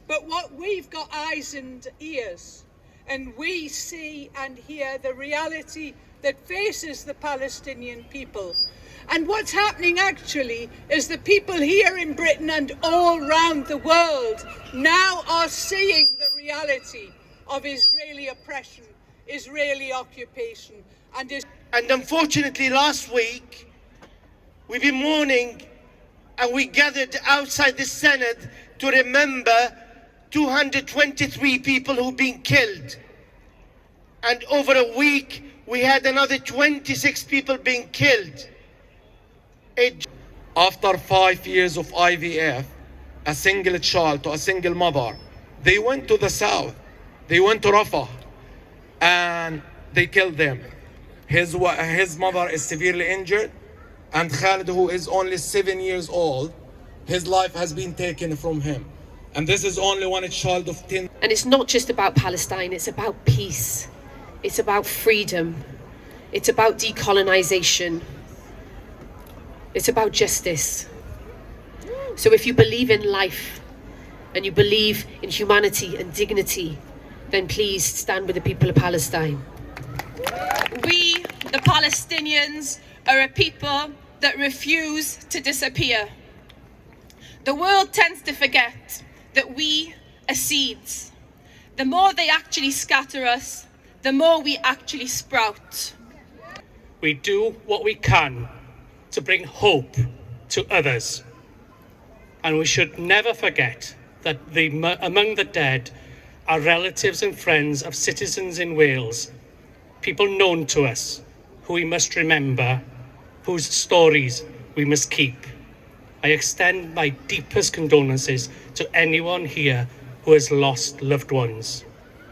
But what we've got eyes and ears, and we see and hear the reality that faces the Palestinian people. And what's happening actually is the people here in Britain and all around the world now are seeing the reality of Israeli oppression, Israeli occupation. And unfortunately last week we've been mourning, and we gathered outside the Senate to remember 223 people who've been killed. And over a week we had another 26 people being killed. After 5 years of IVF, a single child to a single mother, they went to the south, they went to Rafah, and they killed them. His mother is severely injured, and Khalid, who is only 7 years old, his life has been taken from him. And this is only one child of 10. And it's not just about Palestine, it's about peace. It's about freedom. It's about decolonization. It's about justice. So if you believe in life and you believe in humanity and dignity, then please stand with the people of Palestine. We, the Palestinians, are a people that refuse to disappear. The world tends to forget that we are seeds. The more they actually scatter us, the more we actually sprout. We do what we can to bring hope to others. And we should never forget that among the dead are relatives and friends of citizens in Wales, people known to us, who we must remember, whose stories we must keep. I extend my deepest condolences to anyone here who has lost loved ones.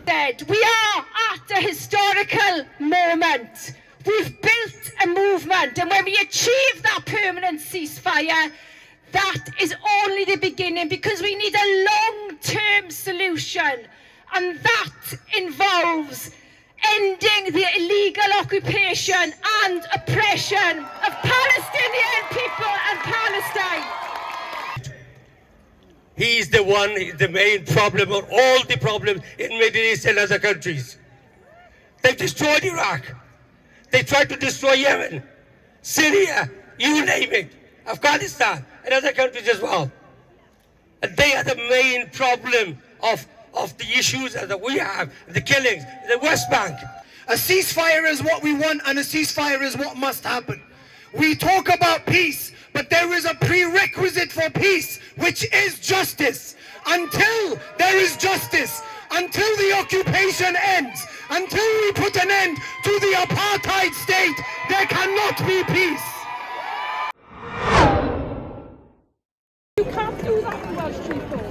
We are at a historical moment. We've built a movement, and when we achieve that permanent ceasefire, that is only the beginning, because we need a long-term solution, and that involves ending the illegal occupation and oppression of Palestinian people and Palestine. He's the main problem, or all the problems in Middle East and other countries. They've destroyed Iraq. They tried to destroy Yemen, Syria, you name it, Afghanistan, and other countries as well. And they are the main problem of the issues that we have, the killings, the West Bank. A ceasefire is what we want, and a ceasefire is what must happen. We talk about peace, but there is a prerequisite for peace, which is justice. Until there is justice, until the occupation ends, until we put an end to the apartheid state, there cannot be peace. you can't do that to Welsh people.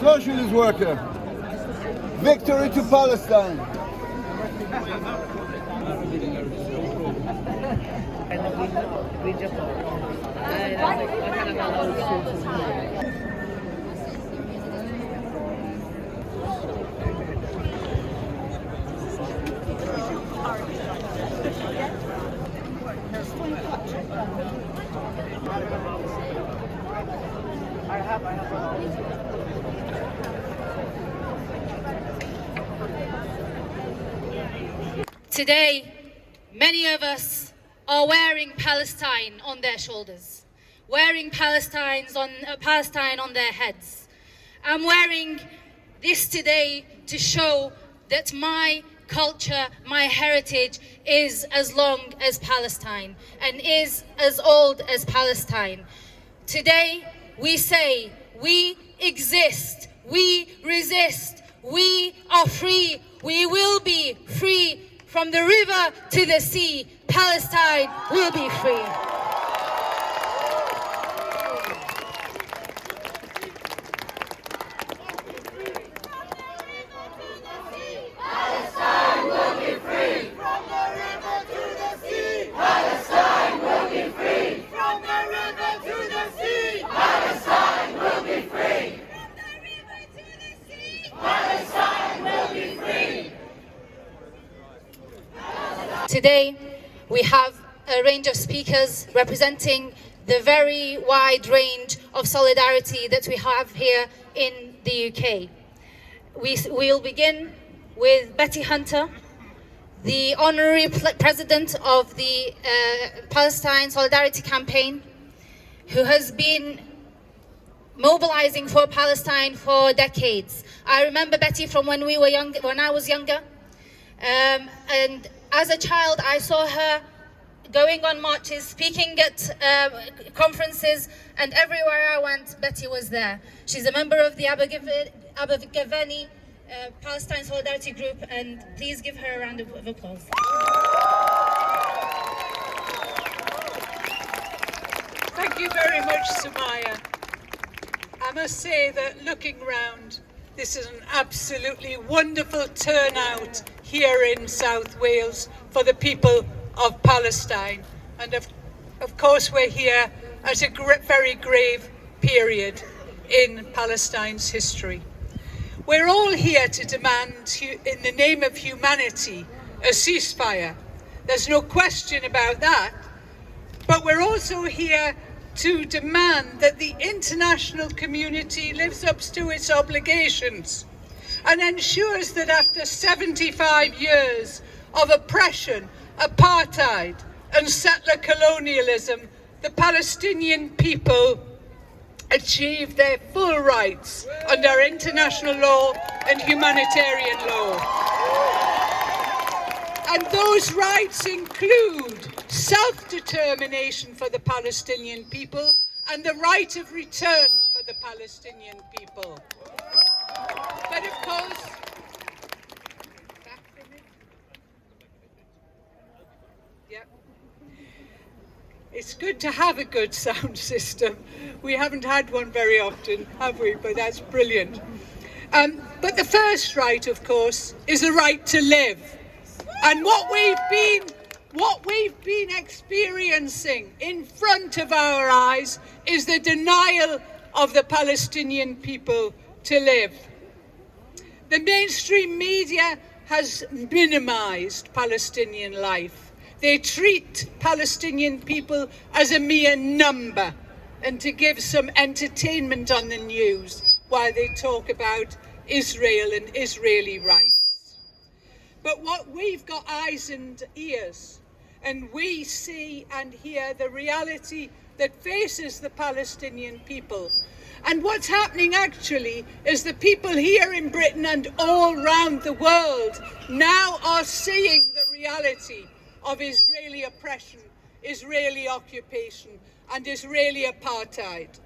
Socialist worker, victory to Palestine. Today, many of us are wearing Palestine on their shoulders, wearing Palestine on their heads. I'm wearing this today to show that my culture, my heritage is as long as Palestine and is as old as Palestine. Today, we say, we exist, we resist, we are free, we will be free. From the river to the sea, Palestine will be free. Today, we have a range of speakers representing the very wide range of solidarity that we have here in the UK. We'll begin with Betty Hunter, the Honorary President of the Palestine Solidarity Campaign, who has been mobilizing for Palestine for decades. I remember Betty from when we were young, when I was younger, and as a child I saw her going on marches, speaking at conferences, and everywhere I went, Betty was there. She's a member of the Abergavenny Palestine Solidarity Group, and please give her a round of applause. Thank you very much, Sumaya. I must say that looking round, this is an absolutely wonderful turnout here in South Wales for the people of Palestine. And of course we're here at a very grave period in Palestine's history. We're all here to demand, in the name of humanity, a ceasefire. There's no question about that. But we're also here to demand that the international community lives up to its obligations and ensures that after 75 years of oppression, apartheid and settler colonialism, the Palestinian people achieve their full rights under international law and humanitarian law. And those rights include self-determination for the Palestinian people and the right of return for the Palestinian people. But of course, it's good to have a good sound system. We haven't had one very often, have we? But that's brilliant. But the first right, of course, is the right to live. And what we've been experiencing in front of our eyes is the denial of the Palestinian people to live. The mainstream media has minimized Palestinian life. They treat Palestinian people as a mere number and to give some entertainment on the news while they talk about Israel and Israeli rights. But what we've got eyes and ears, and we see and hear the reality that faces the Palestinian people. And what's happening actually is the people here in Britain and all around the world now are seeing the reality of Israeli oppression, Israeli occupation and Israeli apartheid.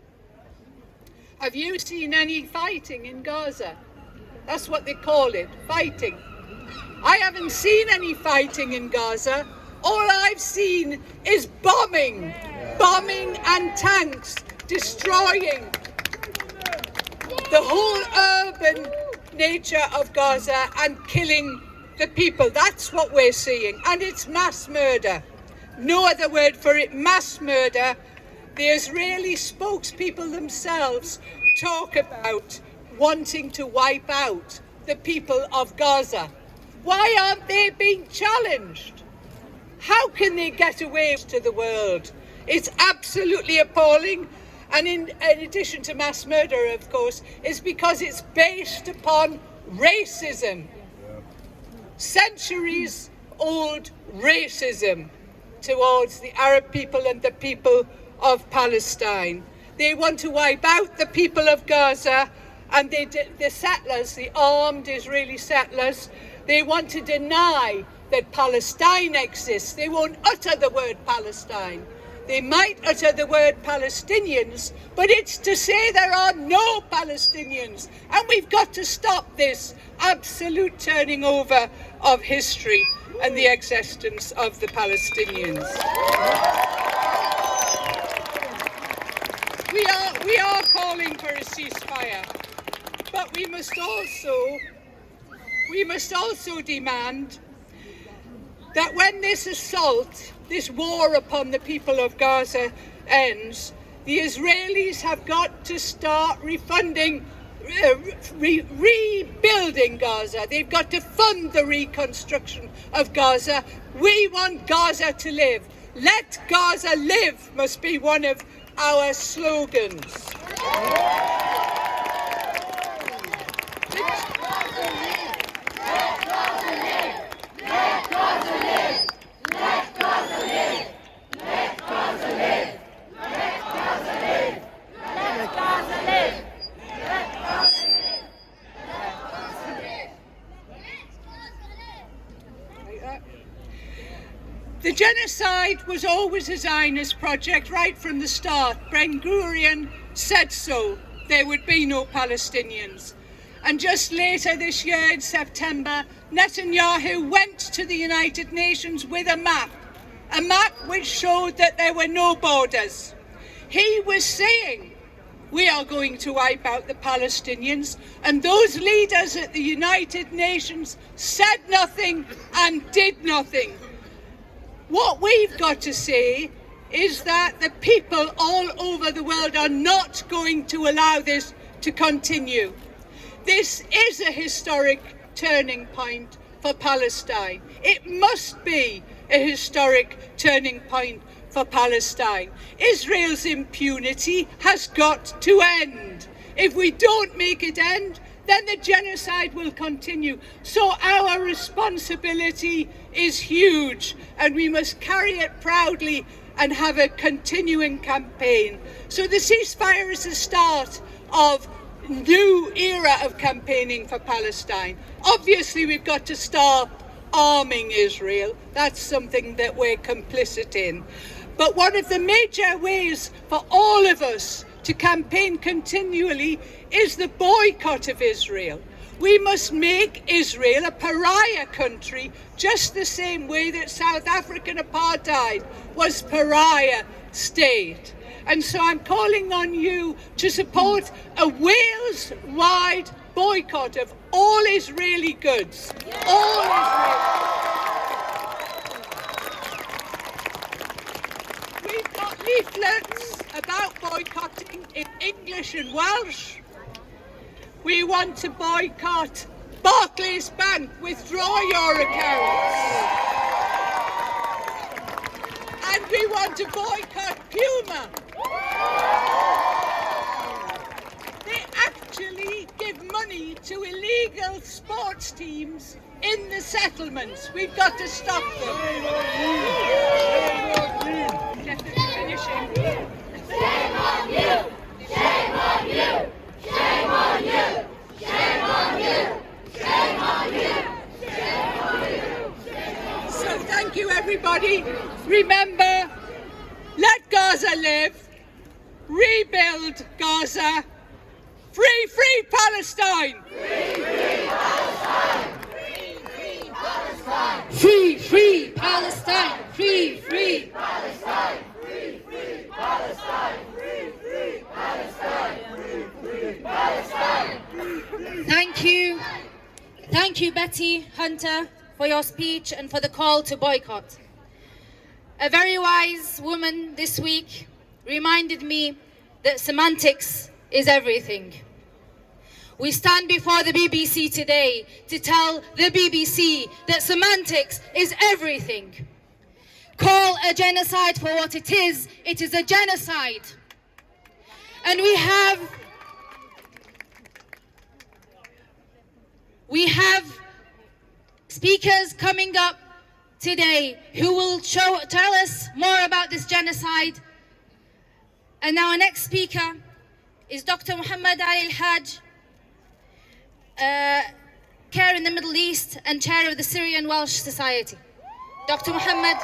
Have you seen any fighting in Gaza? That's what they call it, fighting. I haven't seen any fighting in Gaza. All I've seen is bombing and tanks destroying the whole urban nature of Gaza and killing the people. That's what we're seeing, and it's mass murder. No other word for it, mass murder. The Israeli spokespeople themselves talk about wanting to wipe out the people of Gaza. Why aren't they being challenged? How can they get away to the world? It's absolutely appalling. And in addition to mass murder, of course, it's because it's based upon racism. Centuries-old racism towards the Arab people and the people of Palestine. They want to wipe out the people of Gaza and the settlers, the armed Israeli settlers. They want to deny that Palestine exists. They won't utter the word Palestine. They might utter the word Palestinians, but it's to say there are no Palestinians. And we've got to stop this absolute turning over of history and the existence of the Palestinians. We are calling for a ceasefire, but we must also demand that when this assault, this war upon the people of Gaza ends, the Israelis have got to start refunding rebuilding Gaza. They've got to fund the reconstruction of Gaza. We want Gaza to live. Let Gaza live must be one of our slogans. The genocide was always a Zionist project right from the start. Ben-Gurion said so. There would be no Palestinians. And just later this year in September, Netanyahu went to the United Nations with a map which showed that there were no borders. He was saying, we are going to wipe out the Palestinians, and those leaders at the United Nations said nothing and did nothing. What we've got to say is that the people all over the world are not going to allow this to continue. This is a historic turning point for Palestine. It must be a historic turning point for Palestine. Israel's impunity has got to end. If we don't make it end, then the genocide will continue. So our responsibility is huge, and we must carry it proudly and have a continuing campaign. So the ceasefire is the start of a new era of campaigning for Palestine. Obviously, we've got to stop arming Israel. That's something that we're complicit in. But one of the major ways for all of us to campaign continually is the boycott of Israel. We must make Israel a pariah country, just the same way that South African apartheid was pariah state. And so I'm calling on you to support a Wales-wide boycott of all Israeli goods. All Israeli. We've got leaflets about boycotting in English and Welsh. We want to boycott Barclays Bank, withdraw your accounts. And we want to boycott Puma. They actually give money to illegal sports teams in the settlements. We've got to stop them. Shame on you! Shame on you! Shame on you! Shame on you! Shame on you! Shame on you! So thank you, everybody. Remember, let Gaza live, rebuild Gaza, free Palestine! Free Palestine! Free Palestine! Free Palestine! Free Palestine! Free Palestine! Free Palestine! Free Palestine! Thank you, Betty Hunter, for your speech and for the call to boycott. A very wise woman this week reminded me that semantics is everything. We stand before the BBC today to tell the BBC that semantics is everything. Call a genocide for what it is a genocide. And we have speakers coming up today who will tell us more about this genocide. And now our next speaker is Dr. Muhammad Ali Al-Haj, Care in the Middle East and Chair of the Syrian Welsh Society. Dr. Muhammad.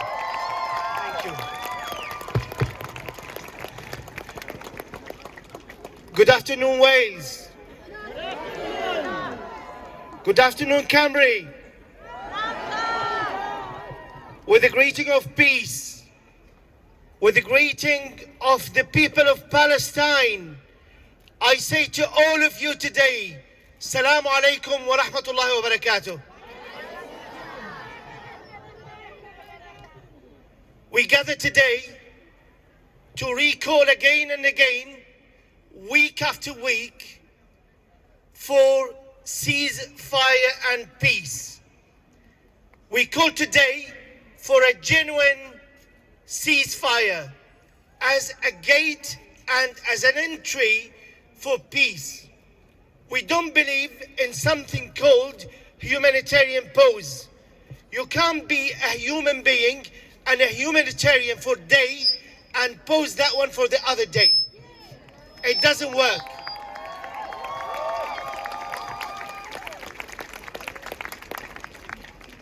Thank you. Good afternoon, Wales. Good afternoon, Cambry. With the greeting of peace, with the greeting of the people of Palestine, I say to all of you today, Assalamu alaikum wa rahmatullahi wa barakatuh. We gather today to recall again and again, week after week, for ceasefire and peace. We call today for a genuine ceasefire as a gate and as an entry for peace. We don't believe in something called humanitarian pause. You can't be a human being and a humanitarian for a day and pause that one for the other day. It doesn't work.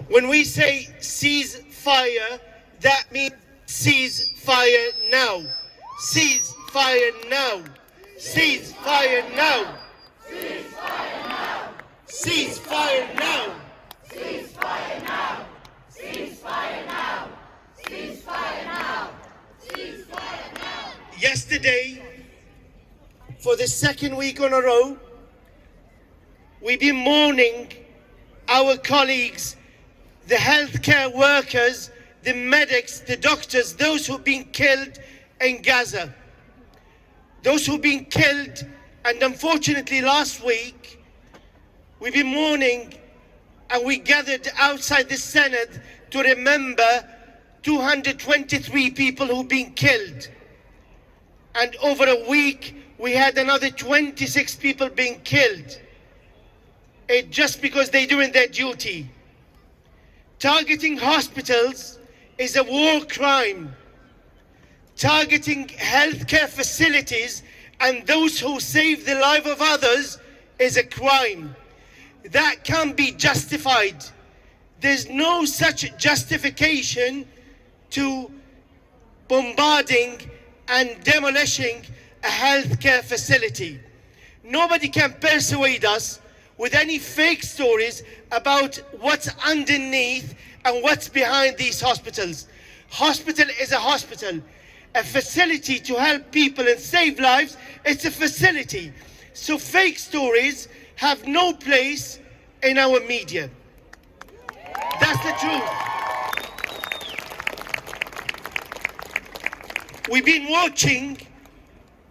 When we say ceasefire, that means ceasefire now. Ceasefire now. Ceasefire now. Ceasefire now. Ceasefire now. Ceasefire now. Ceasefire now. Ceasefire now. Ceasefire now. Yesterday, for the second week in a row, we've been mourning our colleagues, the healthcare workers, the medics, the doctors, those who've been killed in Gaza. Those who've been killed, and unfortunately last week, we've been mourning and we gathered outside the Senate to remember 223 people who've been killed. And over a week, we had another 26 people being killed. Just because they're doing their duty. Targeting hospitals is a war crime. Targeting healthcare facilities and those who save the life of others is a crime. That can't be justified. There's no such justification to bombarding and demolishing a healthcare facility. Nobody can persuade us with any fake stories about what's underneath and what's behind these hospitals. Hospital is a hospital. A facility to help people and save lives, it's a facility. So fake stories have no place in our media. That's the truth. We've been watching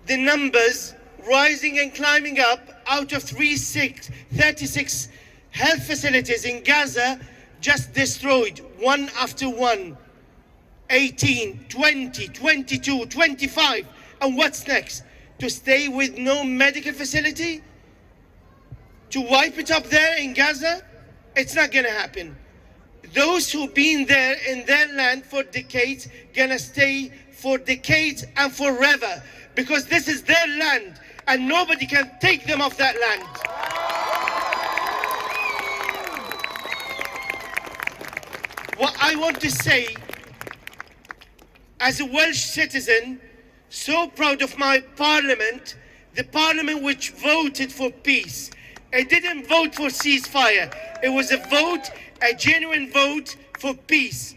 the numbers rising and climbing up. Out of 36 health facilities in Gaza just destroyed, one after one. 18, 20, 22, 25. And what's next? To stay with no medical facility? To wipe it up there in Gaza? It's not gonna happen. Those who've been there in their land for decades gonna stay for decades and forever, because this is their land and nobody can take them off that land. What I want to say, as a Welsh citizen, so proud of my parliament, the parliament which voted for peace. It didn't vote for ceasefire. It was a vote, a genuine vote for peace.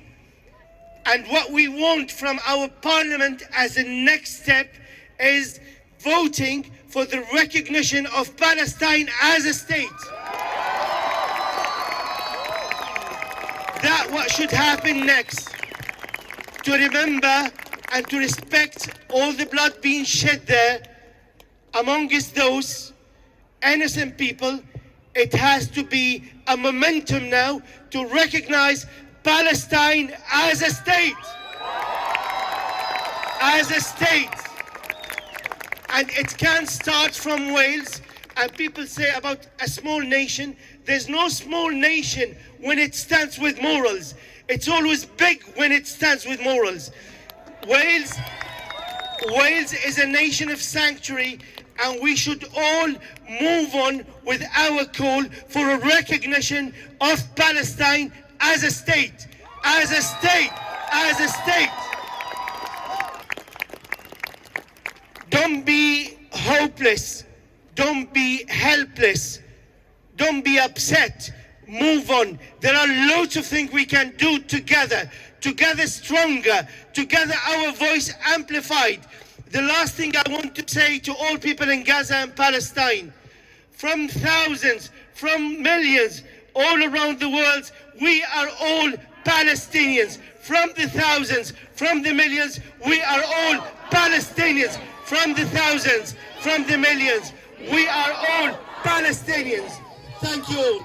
And what we want from our parliament as a next step is voting for the recognition of Palestine as a state. That's what should happen next. To remember and to respect all the blood being shed there, amongst those innocent people, it has to be a momentum now to recognize Palestine as a state. As a state. And it can start from Wales. And people say about a small nation. There's no small nation when it stands with morals. It's always big when it stands with morals. Wales is a nation of sanctuary, and we should all move on with our call for a recognition of Palestine as a state. As a state. As a state. Don't be hopeless. Don't be helpless. Don't be upset. Move on. There are loads of things we can do together. Together stronger. Together our voice amplified. The last thing I want to say to all people in Gaza and Palestine, from thousands, from millions, all around the world, we are all Palestinians. From the thousands, from the millions, we are all Palestinians. From the thousands, from the millions, we are all Palestinians. Thank you.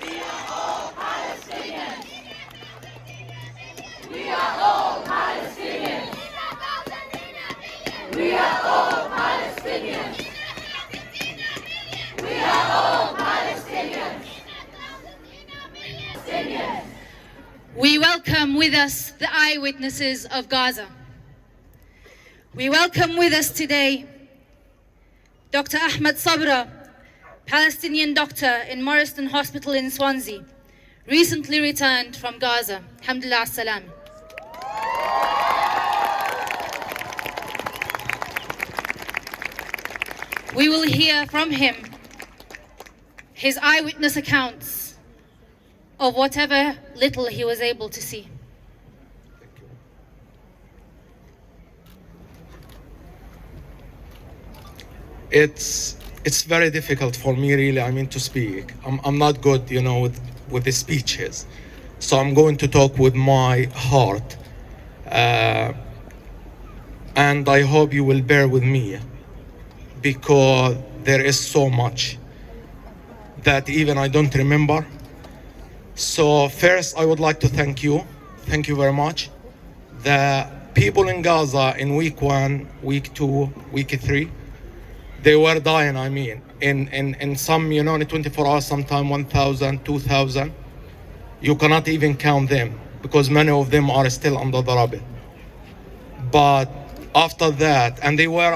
We are all Palestinians. We are all Palestinians. We are all Palestinians. We welcome with us the eyewitnesses of Gaza. We welcome with us today Dr. Ahmed Sabra, Palestinian doctor in Morriston Hospital in Swansea, recently returned from Gaza. Alhamdulillah as-salam. We will hear from him his eyewitness accounts of whatever little he was able to see. It's very difficult for me, really, to speak. I'm not good, with the speeches. So I'm going to talk with my heart. And I hope you will bear with me, because there is so much that even I don't remember. So first, I would like to thank you. Thank you very much. The people in Gaza in week 1, week 2, week 3, they were dying, in some, in 24 hours, sometime 1,000, 2,000. You cannot even count them, because many of them are still under the rubble. But after that, and they were,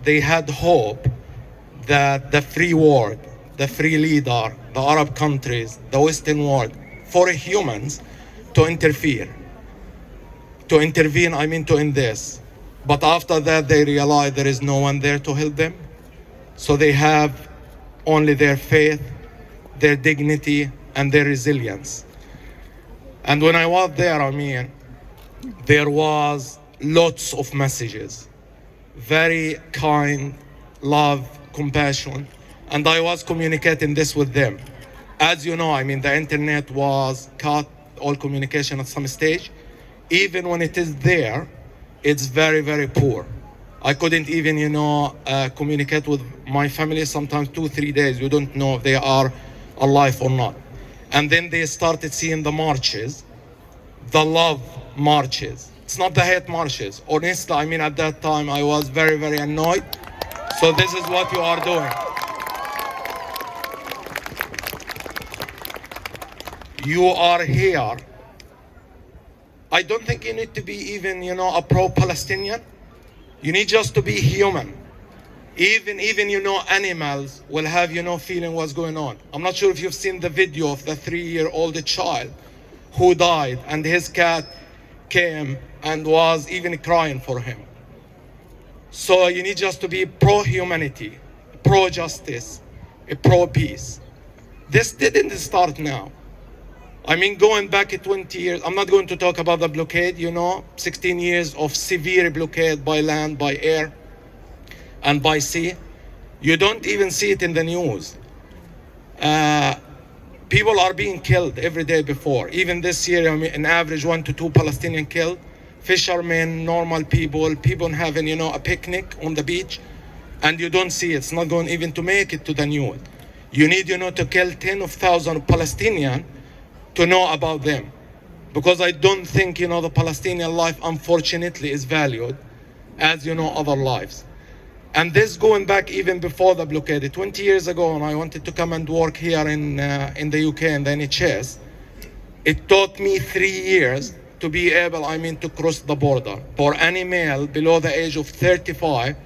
they had hope that the free world, the free leader, the Arab countries, the Western world, for humans to intervene, to end this. But after that, they realize there is no one there to help them. So they have only their faith, their dignity, and their resilience. And when I was there, there was lots of messages, very kind, love, compassion, and I was communicating this with them. As you know, the internet was cut, all communication at some stage. Even when it is there, it's very, very poor. I couldn't even, communicate with my family, sometimes 2-3 days. You don't know if they are alive or not. And then they started seeing the marches, the love marches. It's not the hate marches. Honestly, at that time, I was very, very annoyed. So this is what you are doing. You are here. I don't think you need to be even, a pro-Palestinian. You need just to be human. Even, animals will have, feeling what's going on. I'm not sure if you've seen the video of the 3-year-old child who died, and his cat came and was even crying for him. So you need just to be pro-humanity, pro-justice, pro-peace. This didn't start now. Going back 20 years, I'm not going to talk about the blockade, 16 years of severe blockade by land, by air, and by sea. You don't even see it in the news. People are being killed every day before. Even this year, an average 1 to 2 Palestinians killed. Fishermen, normal people having, a picnic on the beach, and you don't see it. It's not going even to make it to the news. You need, to kill 10,000 Palestinians to know about them, because I don't think, the Palestinian life, unfortunately, is valued as, other lives. And this going back even before the blockade. 20 years ago, when I wanted to come and work here in the UK in the NHS, it took me 3 years to be able, to cross the border. For any male below the age of 35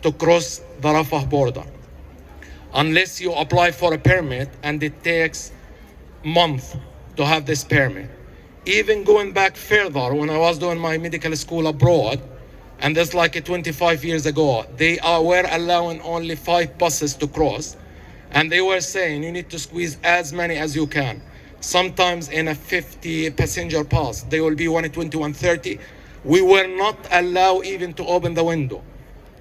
to cross the Rafah border. Unless you apply for a permit, and it takes months to have this permit. Even going back further, when I was doing my medical school abroad, and that's 25 years ago, they were allowing only 5 buses to cross, and they were saying you need to squeeze as many as you can. Sometimes in a 50 passenger bus, they will be 120, 130. We were not allowed even to open the window.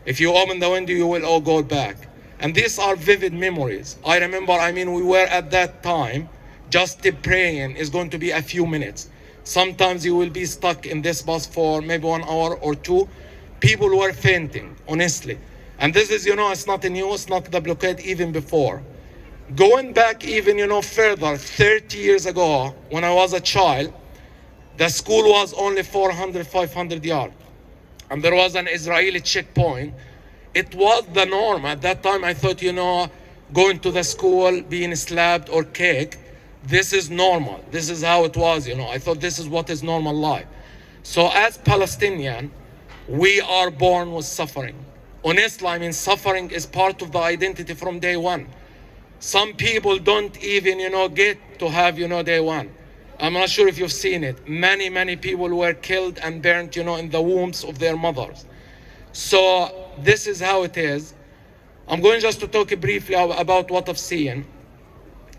If you open the window, you will all go back. And these are vivid memories. I remember, we were at that time, just praying is going to be a few minutes. Sometimes you will be stuck in this bus for maybe 1 hour or 2 People were fainting, honestly. And this is, it's not new, it's not the blockade even before. Going back even, further, 30 years ago, when I was a child, the school was only 400, 500 yards. And there was an Israeli checkpoint. It was the norm. At that time, I thought, going to the school, being slapped or kicked, this is normal. This is how it was, I thought this is what is normal life. So as Palestinian, we are born with suffering. Honestly, suffering is part of the identity from day one. Some people don't even, get to have, day one. I'm not sure if you've seen it. Many, many people were killed and burnt, in the wombs of their mothers. So this is how it is. I'm going just to talk briefly about what I've seen.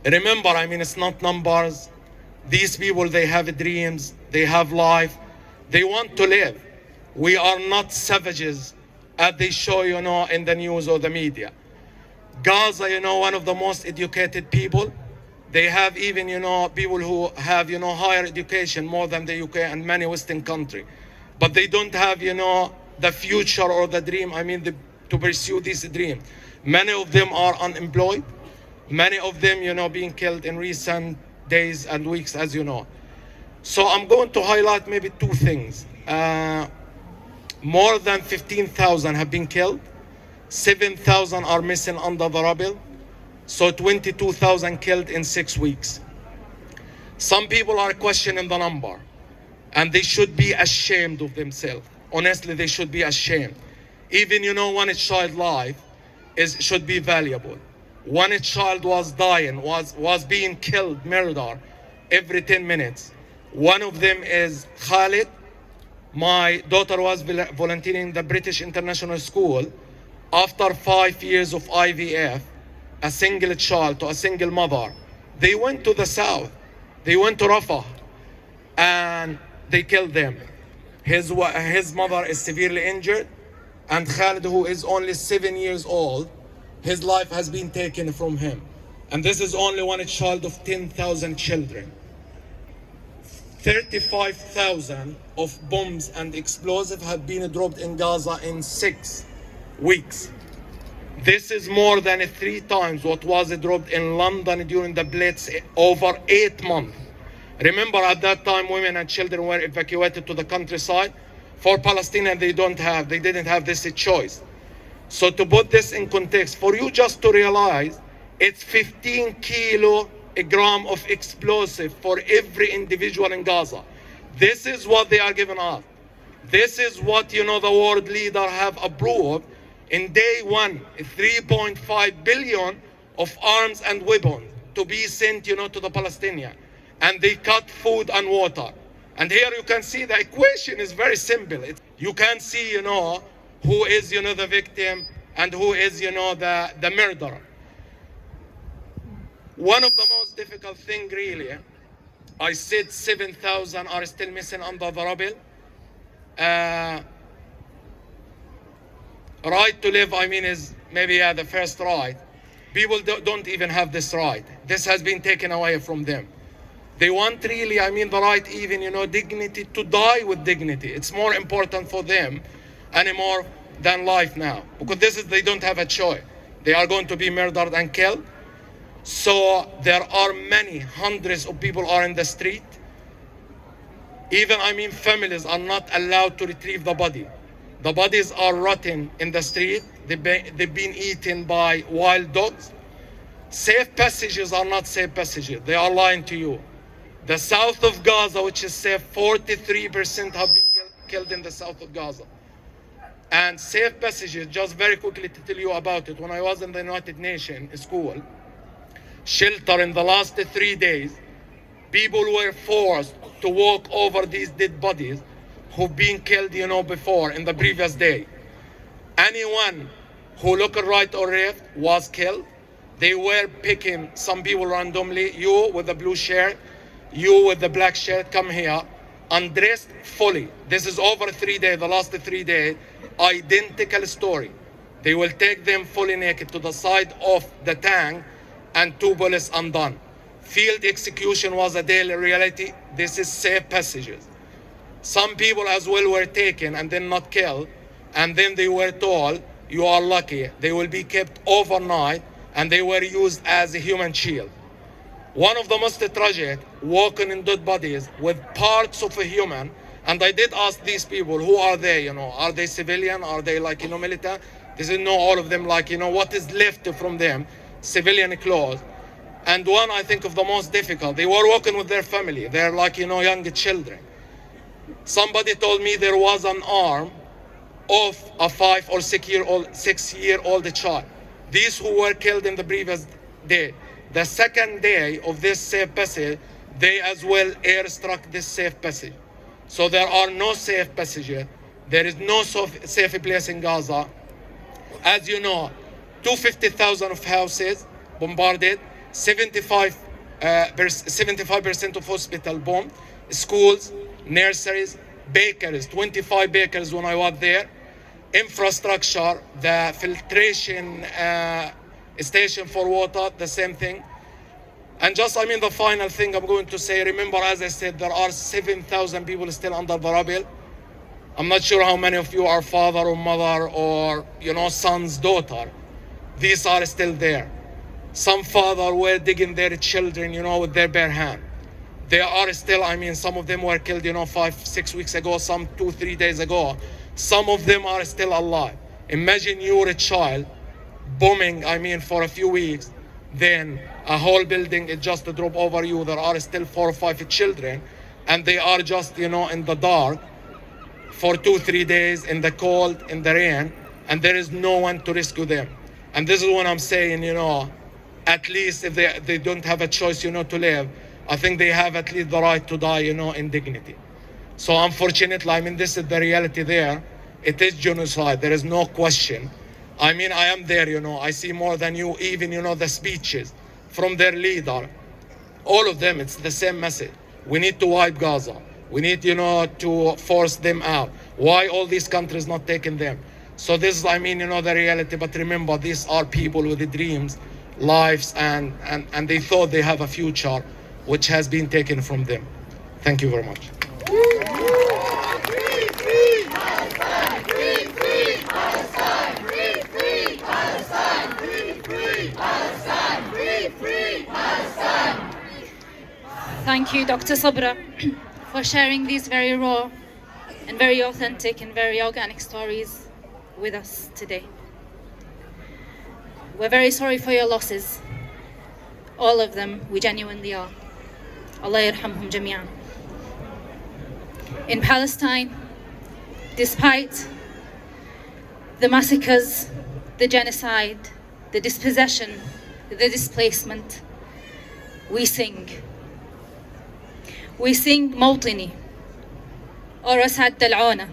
Remember, it's not numbers. These people, they have dreams, they have life, they want to live. We are not savages, as they show, in the news or the media. Gaza, one of the most educated people. They have even, people who have, higher education more than the UK and many Western countries. But they don't have, the future or the dream, to pursue this dream. Many of them are unemployed. Many of them, being killed in recent days and weeks, as you know. So I'm going to highlight maybe two things. More than 15,000 have been killed. 7,000 are missing under the rubble. So 22,000 killed in 6 weeks. Some people are questioning the number, and they should be ashamed of themselves. Honestly, they should be ashamed. Even, one child life should be valuable. One child was dying, was being killed, murdered every 10 minutes. One of them is Khalid. My daughter was volunteering in the British International School. After 5 years of IVF, a single child to a single mother, they went to the south. They went to Rafah and they killed them. His mother is severely injured, and Khalid, who is only 7 years old, his life has been taken from him. And this is only one child of 10,000 children. 35,000 of bombs and explosives have been dropped in Gaza in 6 weeks. This is more than 3 times what was dropped in London during the Blitz over 8 months. Remember, at that time, women and children were evacuated to the countryside. For Palestinians, they didn't have this choice. So to put this in context, for you just to realize, it's 15 kilogram of explosive for every individual in Gaza. This is what they are giving us. This is what, the world leaders have approved. In day one, 3.5 billion of arms and weapons to be sent, to the Palestinians. And they cut food and water. And here you can see the equation is very simple. You can see, who is, the victim and who is, the murderer. One of the most difficult things, really, I said 7,000 are still missing under the rubble. Right to live, is maybe the first right. People don't even have this right. This has been taken away from them. They want really, the right even, dignity, to die with dignity. It's more important for them anymore than life now. Because they don't have a choice. They are going to be murdered and killed. So there are many, hundreds of people are in the street. Even, families are not allowed to retrieve the body. The bodies are rotting in the street. They've been eaten by wild dogs. Safe passages are not safe passages. They are lying to you. The south of Gaza, which is safe, 43% have been killed in the south of Gaza. And safe passages, just very quickly to tell you about it. When I was in the United Nations school, shelter in the last 3 days, people were forced to walk over these dead bodies who've been killed, before in the previous day. Anyone who looked right or left was killed. They were picking some people randomly. You with the blue shirt, you with the black shirt, come here, undressed fully. This is over 3 days, the last 3 days, identical story. They will take them fully naked to the side of the tank and 2 bullets undone. Field execution was a daily reality. This is safe passages. Some people as well were taken and then not killed and then they were told, you are lucky, they will be kept overnight, and they were used as a human shield. One of the most tragic, walking in dead bodies with parts of a human. And I did ask these people, who are they, are they civilian, are they like, military? They said, no, all of them, like, what is left from them, civilian clothes. And one, I think, of the most difficult, they were walking with their family. They're like, young children. Somebody told me there was an arm of a 5 or 6-year-old child. These who were killed in the previous day. The second day of this safe passage, they as well airstruck this safe passage. So there are no safe passages. There is no safe place in Gaza. As you know, 250,000 of houses bombarded, 75% of hospital bombed, schools, nurseries, bakeries, 25 bakeries when I was there, infrastructure, the filtration station for water, the same thing. And just, the final thing I'm going to say, remember, as I said, there are 7,000 people still under the rubble. I'm not sure how many of you are father or mother or, son's daughter. These are still there. Some father were digging their children, with their bare hand. They are still, some of them were killed, 5-6 weeks ago, some 2-3 days ago. Some of them are still alive. Imagine you're a child bombing, for a few weeks, then a whole building is just a drop over you. There are still 4 or 5 children, and they are just, in the dark for 2-3 days, in the cold, in the rain, and there is no one to rescue them. And this is what I'm saying, at least if they don't have a choice, to live, I think they have at least the right to die, in dignity. So unfortunately, this is the reality there. It is genocide. There is no question. I am there, I see more than you, even, the speeches from their leader. All of them, it's the same message. We need to wipe Gaza. We need, to force them out. Why all these countries not taking them? So this is, the reality. But remember, these are people with the dreams, lives, and they thought they have a future, which has been taken from them. Thank you very much. Thank you, Dr. Sabra, for sharing these very raw and very authentic and very organic stories with us today. We're very sorry for your losses. All of them, we genuinely are. Allah yarhamhum jami'an. In Palestine, despite the massacres, the genocide, the dispossession, the displacement, we sing. We sing موطني or أسعد دلعونا.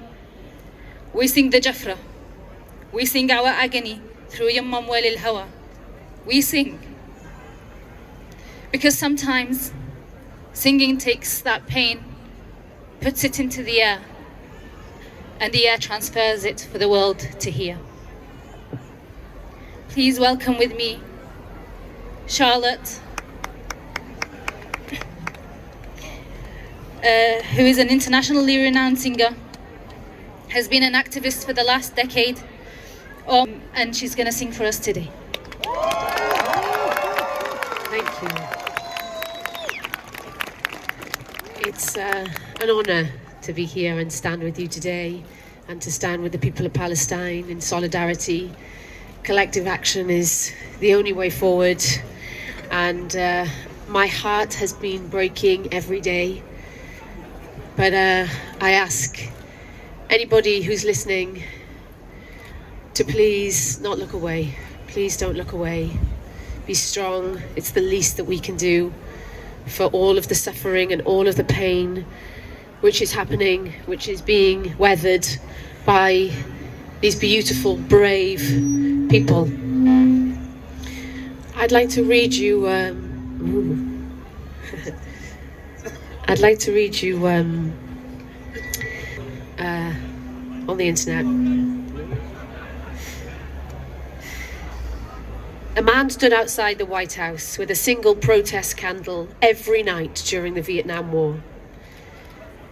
We sing the Jafra. We sing our agony through يمم ويل الهوى. We sing. Because sometimes singing takes that pain, puts it into the air, and the air transfers it for the world to hear. Please welcome with me Charlotte, who is an internationally renowned singer, has been an activist for the last decade, and she's going to sing for us today. Thank you. It's an honour to be here and stand with you today, and to stand with the people of Palestine in solidarity. Collective action is the only way forward, and my heart has been breaking every day. But I ask anybody who's listening to please not look away. Please don't look away. Be strong. It's the least that we can do for all of the suffering and all of the pain which is happening, which is being weathered by these beautiful, brave people. I'd like to read you I'd like to read you on the internet. A man stood outside the White House with a single protest candle every night during the Vietnam War.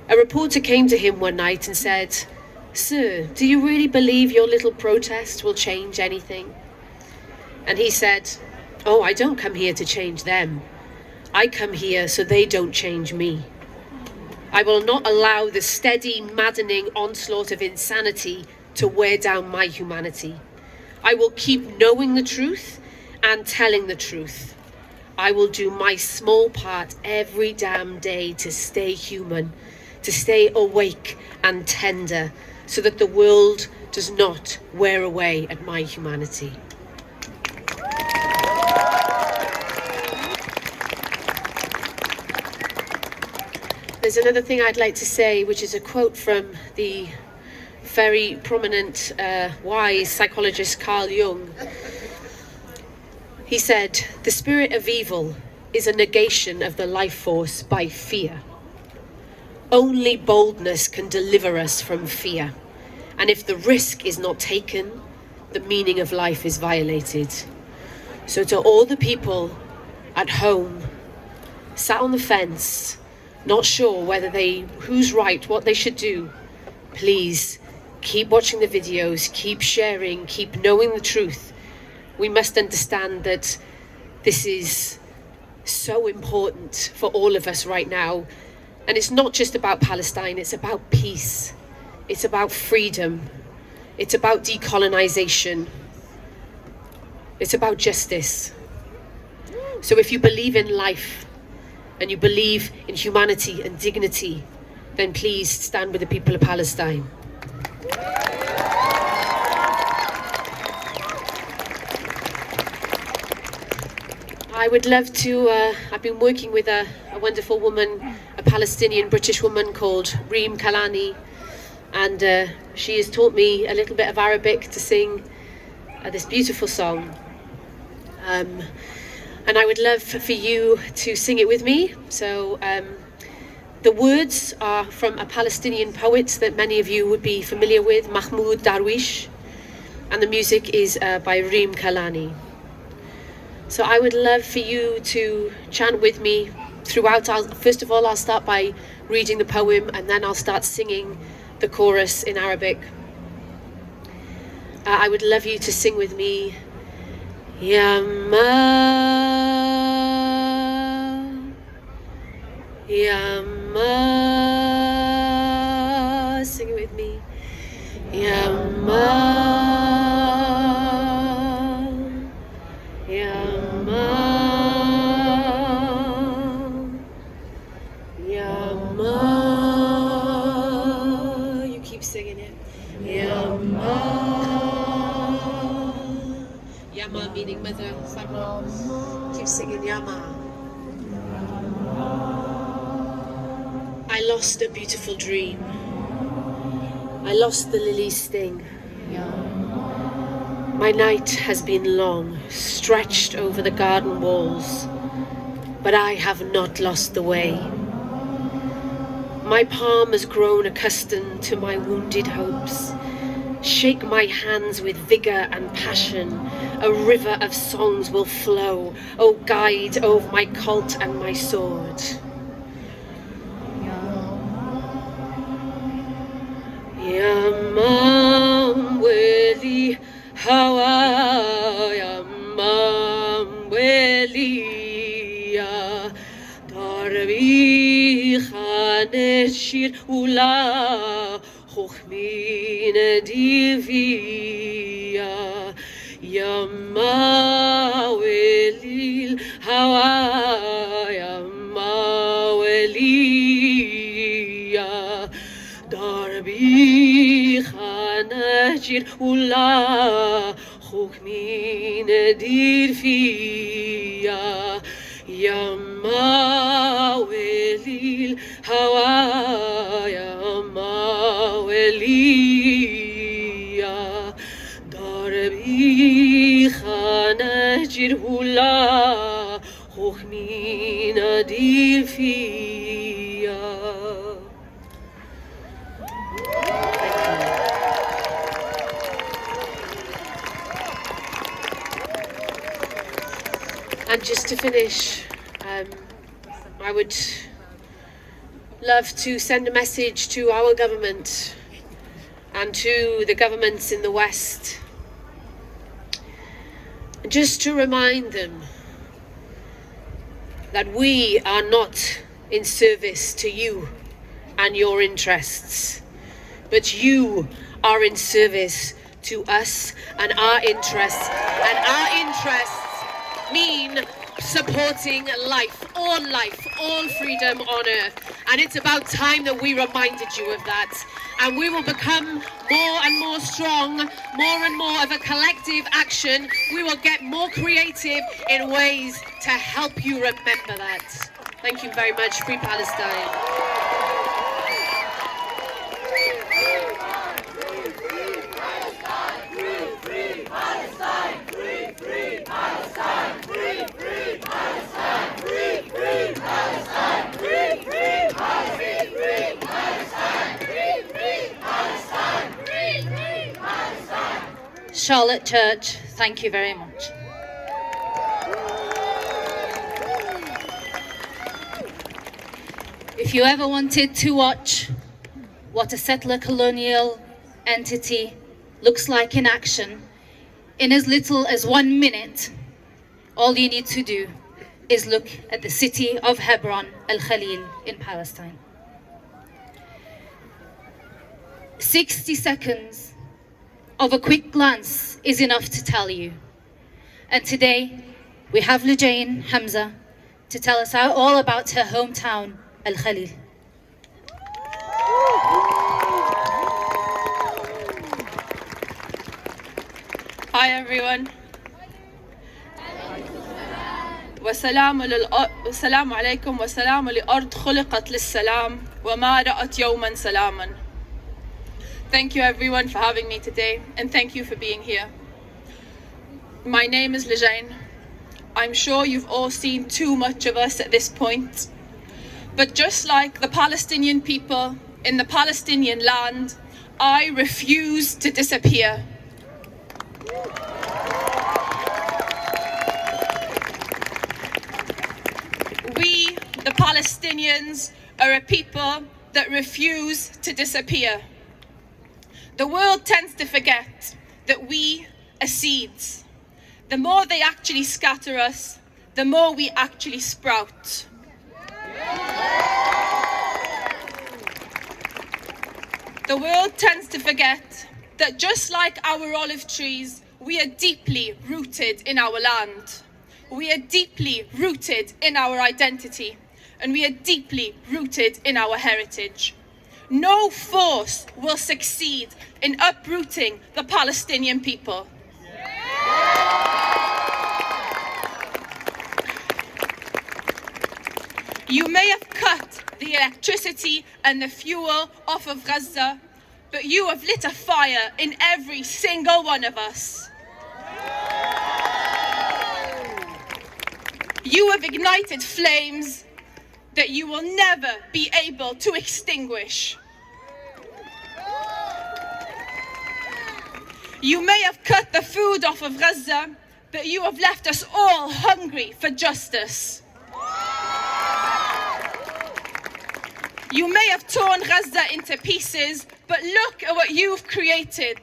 A reporter came to him one night and said, "Sir, do you really believe your little protest will change anything?" And he said, "Oh, I don't come here to change them. I come here so they don't change me. I will not allow the steady, maddening onslaught of insanity to wear down my humanity. I will keep knowing the truth and telling the truth. I will do my small part every damn day to stay human, to stay awake and tender, so that the world does not wear away at my humanity." There's another thing I'd like to say, which is a quote from the very prominent, wise psychologist Carl Jung. He said, "The spirit of evil is a negation of the life force by fear. Only boldness can deliver us from fear. And if the risk is not taken, the meaning of life is violated." So to all the people at home, sat on the fence, not sure who's right, what they should do, please keep watching the videos, keep sharing, keep knowing the truth. We must understand that this is so important for all of us right now. And it's not just about Palestine, it's about peace. It's about freedom. It's about decolonization. It's about justice. So if you believe in life and you believe in humanity and dignity, then please stand with the people of Palestine. I would love to, I've been working with a wonderful woman, a Palestinian British woman called Reem Kalani, and she has taught me a little bit of Arabic to sing this beautiful song. And I would love for you to sing it with me. So the words are from a Palestinian poet that many of you would be familiar with, Mahmoud Darwish, and the music is by Reem Kalani. So I would love for you to chant with me throughout. First of all, I'll start by reading the poem, and then I'll start singing the chorus in Arabic. I would love you to sing with me. Yama, Yama, sing it with me. Yama, Yama, Yama. You keep singing it. Yama. Yama meaning mother. Keep singing Yama. I lost a beautiful dream. I lost the lily's sting. My night has been long, stretched over the garden walls, but I have not lost the way. My palm has grown accustomed to my wounded hopes. Shake my hands with vigor and passion. A river of songs will flow. O guide over my colt and my sword. Yamam weli hawa yamam weli ya darbi khaneshir ula خخمين ديفيا يما ولي الهوى يما وليا دربي خناجر ولا خخمين ديفيا يما ولي الهوى يما وليا دربي خناجر ولا خخمين ديفيا. And just to finish, I would love to send a message to our government and to the governments in the West, just to remind them that we are not in service to you and your interests, but you are in service to us and our interests. And our interests mean supporting life, all freedom on earth. And it's about time that we reminded you of that. And we will become more and more strong, more and more of a collective action. We will get more creative in ways to help you remember that. Thank you very much. Free Palestine. Charlotte Church, thank you very much. If you ever wanted to watch what a settler colonial entity looks like in action, in as little as 1 minute, all you need to do is look at the city of Hebron, Al-Khalil in Palestine. 60 seconds of a quick glance is enough to tell you. And today we have Lujain Hamza to tell us all about her hometown, Al-Khalil. Hi everyone. والسلام عليكم والسلام لأرض خلقت للسلام وما رأت يوما سلاما. Thank you everyone for having me today, and thank you for being here. My name is Lujain. I'm sure you've all seen too much of us at this point. But just like the Palestinian people in the Palestinian land, I refuse to disappear. We, the Palestinians, are a people that refuse to disappear. The world tends to forget that we are seeds. The more they actually scatter us, the more we actually sprout. The world tends to forget that just like our olive trees, we are deeply rooted in our land. We are deeply rooted in our identity, and we are deeply rooted in our heritage. No force will succeed in uprooting the Palestinian people. You may have cut the electricity and the fuel off of Gaza, but you have lit a fire in every single one of us. You have ignited flames that you will never be able to extinguish. You may have cut the food off of Gaza, but you have left us all hungry for justice. You may have torn Gaza into pieces, but look at what you've created.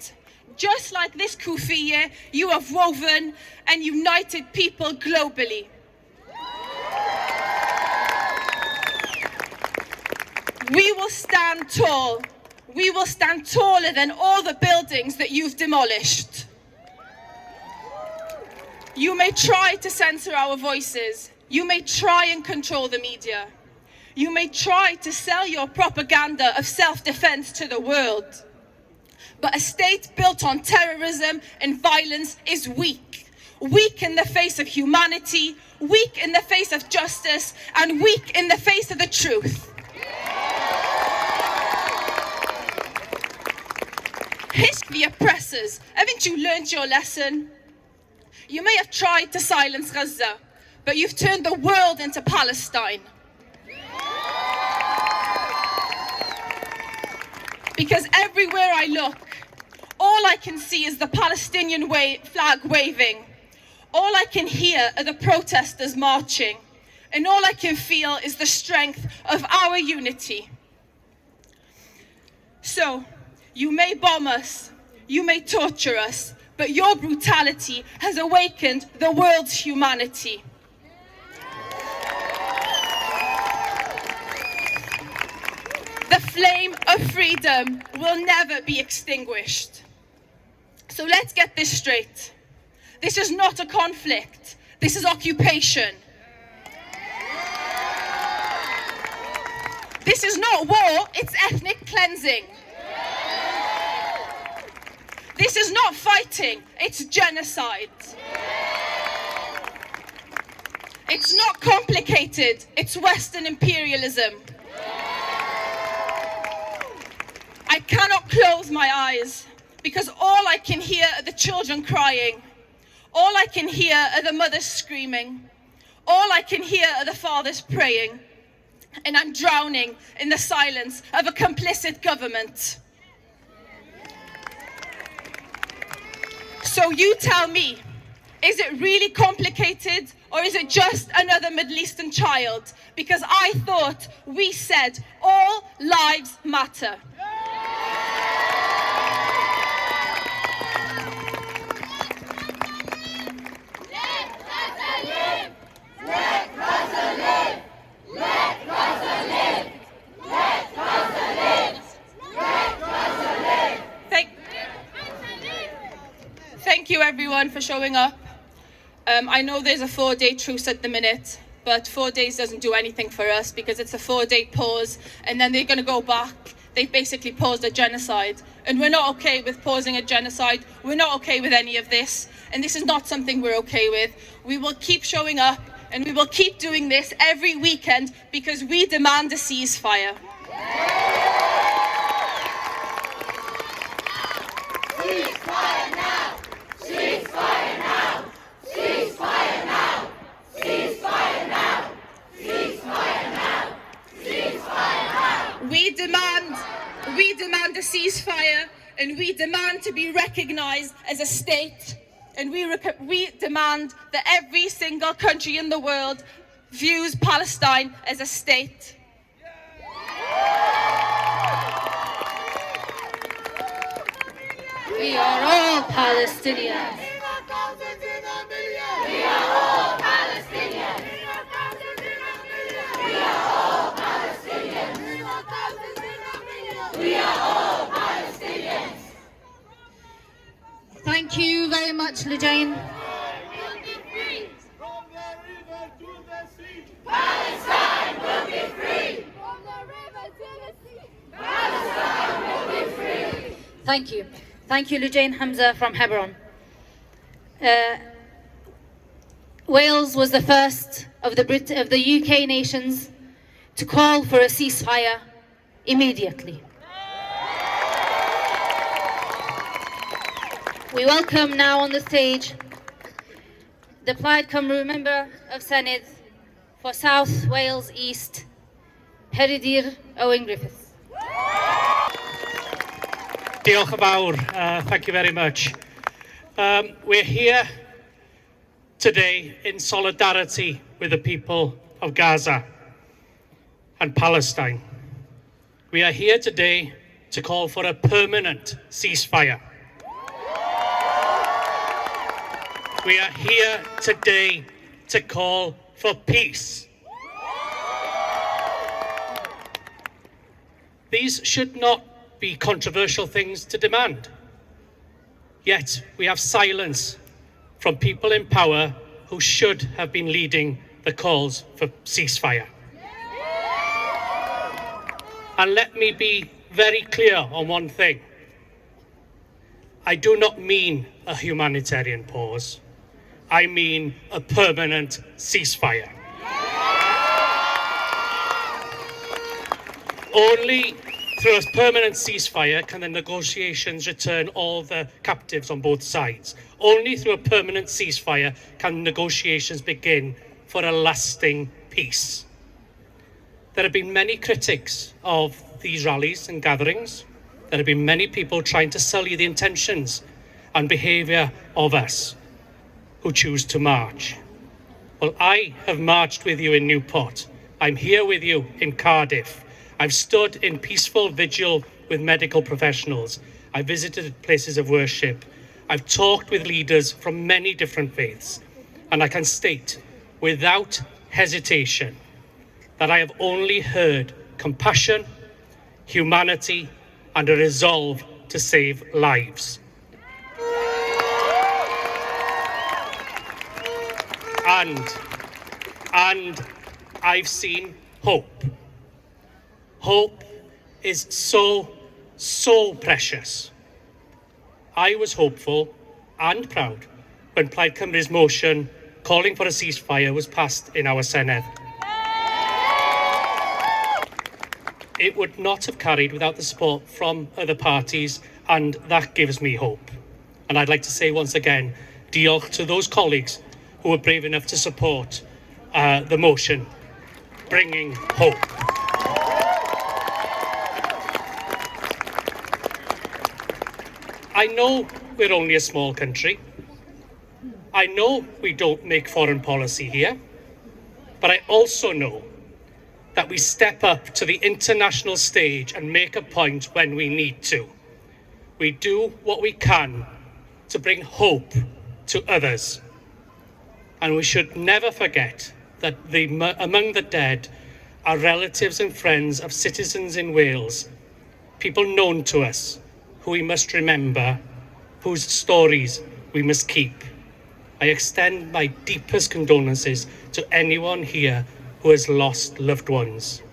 Just like this kufiya, you have woven and united people globally. We will stand tall. We will stand taller than all the buildings that you've demolished. You may try to censor our voices. You may try and control the media. You may try to sell your propaganda of self-defense to the world. But a state built on terrorism and violence is weak. Weak in the face of humanity, weak in the face of justice, and weak in the face of the truth. The oppressors, haven't you learned your lesson? You may have tried to silence Gaza, but you've turned the world into Palestine. Because everywhere I look, all I can see is the Palestinian flag waving. All I can hear are the protesters marching. And all I can feel is the strength of our unity. So, You may bomb us, you may torture us, but your brutality has awakened the world's humanity. The flame of freedom will never be extinguished. So let's get this straight. This is not a conflict. This is occupation. This is not war, it's ethnic cleansing. This is not fighting, it's genocide. It's not complicated, it's Western imperialism. I cannot close my eyes because all I can hear are the children crying. All I can hear are the mothers screaming. All I can hear are the fathers praying. And I'm drowning in the silence of a complicit government. So you tell me, is it really complicated or is it just another Middle Eastern child? Because I thought we said all lives matter. Thank you everyone for showing up. I know there's a 4-day truce at the minute, but 4 days doesn't do anything for us because it's a 4-day pause and then they're going to go back. They've basically paused a genocide and we're not okay with pausing a genocide. We're not okay with any of this and this is not something we're okay with. We will keep showing up and we will keep doing this every weekend because we demand a ceasefire. Ceasefire now! Ceasefire now! Ceasefire now! Ceasefire now! Ceasefire now! Ceasefire now! We demand a ceasefire and we demand to be recognized as a state and we demand that every single country in the world views Palestine as a state. We are all Palestinians. We are all Palestinians. We are all Palestinians. We are all Palestinians. Thank you very much, Lujane. Palestine will be free. From the river to the sea. Palestine will be free. Thank you. Thank you, Lujane Hamza from Hebron. Wales was the first of the UK nations to call for a ceasefire immediately. We welcome now on the stage the Plaid Cymru Member of Senedd for South Wales East, Peredur Owen Griffiths. Diolch yn fawr. Thank you very much. We're here today in solidarity with the people of Gaza and Palestine. We are here today to call for a permanent ceasefire. We are here today to call for peace. These should not be controversial things to demand. Yet we have silence from people in power who should have been leading the calls for ceasefire. And let me be very clear on one thing. I do not mean a humanitarian pause. I mean a permanent ceasefire. Only through a permanent ceasefire can the negotiations return all the captives on both sides. Only through a permanent ceasefire can negotiations begin for a lasting peace. There have been many critics of these rallies and gatherings. There have been many people trying to sully the intentions and behaviour of us who choose to march. Well, I have marched with you in Newport. I'm here with you in Cardiff. I've stood in peaceful vigil with medical professionals. I've visited places of worship. I've talked with leaders from many different faiths. And I can state without hesitation that I have only heard compassion, humanity, and a resolve to save lives. And I've seen hope. Hope is so precious. I was hopeful and proud when Plaid Cymru's motion calling for a ceasefire was passed in our Senedd. It would not have carried without the support from other parties, and that gives me hope. And I'd like to say once again, diolch to those colleagues who were brave enough to support the motion, bringing hope. I know we're only a small country. I know we don't make foreign policy here, but I also know that we step up to the international stage and make a point when we need to. We do what we can to bring hope to others. And we should never forget that among the dead are relatives and friends of citizens in Wales, people known to us, who we must remember, whose stories we must keep. I extend my deepest condolences to anyone here who has lost loved ones.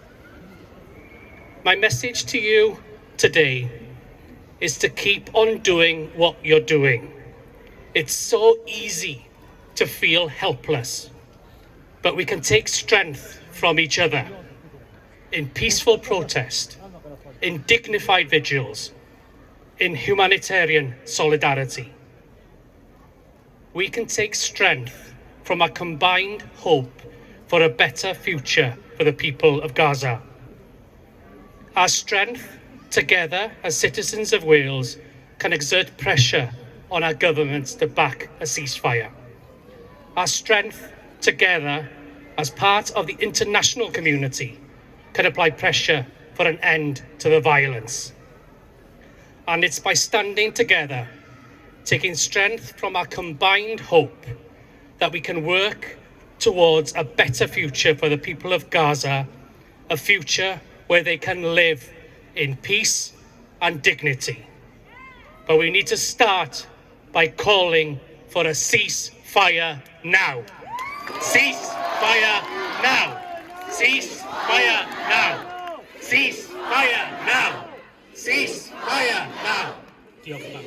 My message to you today is to keep on doing what you're doing. It's so easy to feel helpless, but we can take strength from each other in peaceful protest, in dignified vigils, in humanitarian solidarity. We can take strength from a combined hope for a better future for the people of Gaza. Our strength together as citizens of Wales can exert pressure on our governments to back a ceasefire. Our strength together as part of the international community can apply pressure for an end to the violence. And it's by standing together, taking strength from our combined hope, that we can work towards a better future for the people of Gaza, a future where they can live in peace and dignity. But we need to start by calling for a ceasefire now. Ceasefire now. Ceasefire now. Ceasefire now. Ceasefire now. Diolch yn fawr.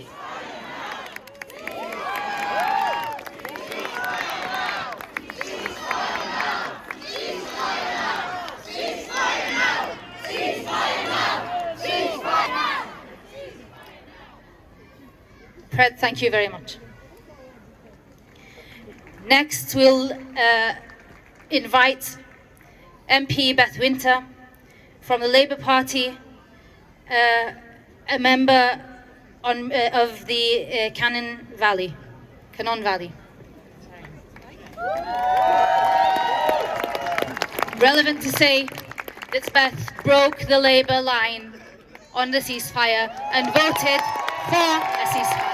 Fred, thank you very much. Next, we'll invite MP Beth Winter from the Labour Party, a member of the Cannon Valley. Relevant to say that Beth broke the Labour line on the ceasefire and voted for a ceasefire.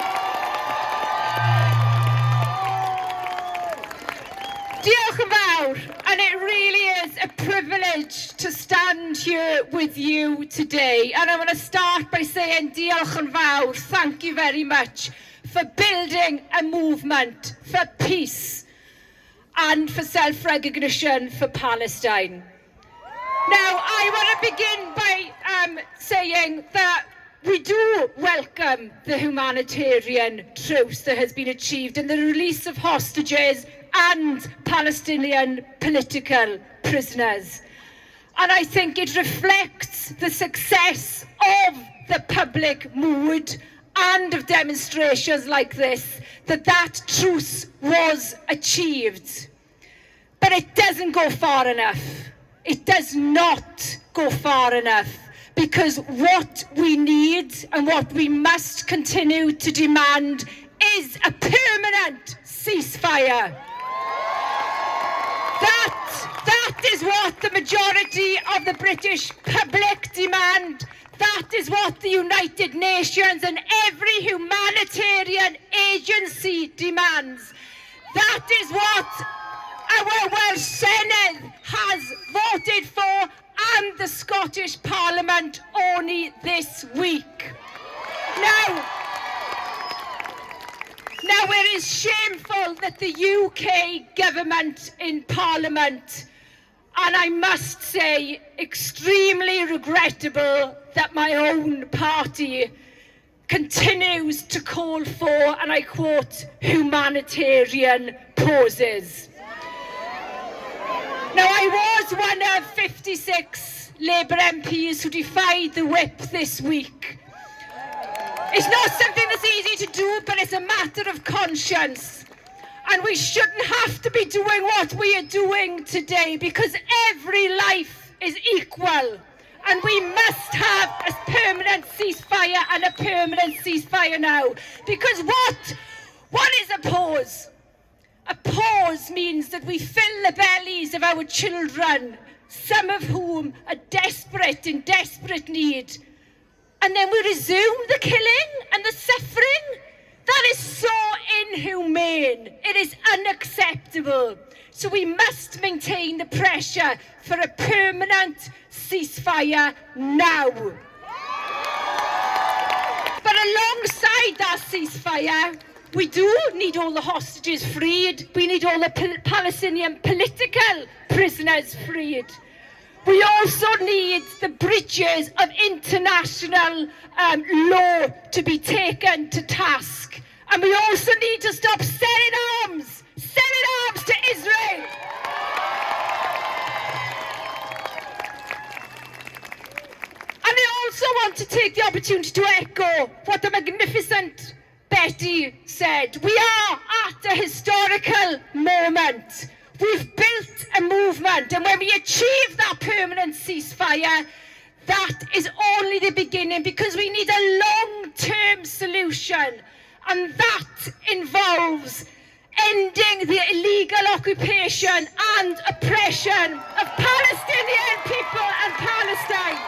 Diolch yn fawr, and it really is a privilege to stand here with you today. And I want to start by saying diolch yn fawr, thank you very much for building a movement for peace and for self-recognition for Palestine. Now, I want to begin by saying that we do welcome the humanitarian truce that has been achieved and the release of hostages and Palestinian political prisoners. And I think it reflects the success of the public mood and of demonstrations like this, that truce was achieved. But it doesn't go far enough. It does not go far enough, because what we need and what we must continue to demand is a permanent ceasefire. That That is what the majority of the British public demand. That is what the United Nations and every humanitarian agency demands. That is what our Welsh Senedd has voted for and the Scottish Parliament only this week. Now it is shameful that the UK government in Parliament, and I must say extremely regrettable that my own party continues to call for, and I quote, humanitarian pauses. Now, I was one of 56 Labour MPs who defied the whip this week. It's not something that's easy to do, but it's a matter of conscience. And we shouldn't have to be doing what we are doing today, because every life is equal. And we must have a permanent ceasefire, and a permanent ceasefire now. Because what is a pause? A pause means that we fill the bellies of our children, some of whom are in desperate need. And then we resume the killing and the suffering. That is so inhumane. It is unacceptable. So we must maintain the pressure for a permanent ceasefire now. But alongside that ceasefire, we do need all the hostages freed. We need all the Palestinian political prisoners freed. We also need the breaches of international law to be taken to task. And we also need to stop selling arms to Israel. And I also want to take the opportunity to echo what the magnificent Betty said. We are at a historical moment. We've built a movement, and when we achieve that permanent ceasefire, that is only the beginning, because we need a long-term solution, and that involves ending the illegal occupation and oppression of Palestinian people and Palestine.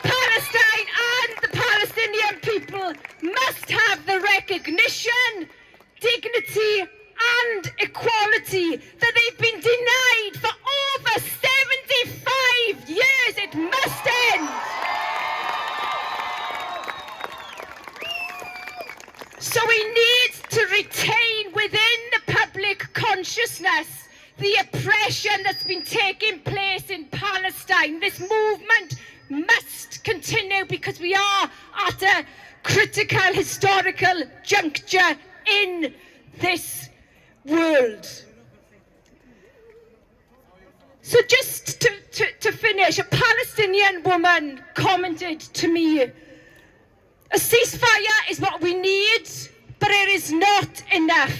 Palestine and the Palestinian people must have the recognition, dignity, and equality that they've been denied for over 75 years. It must end. So we need to retain within the public consciousness the oppression that's been taking place in Palestine. This movement must continue, because we are at a critical historical juncture in this world. So just to finish, a Palestinian woman commented to me, a ceasefire is what we need, but it is not enough.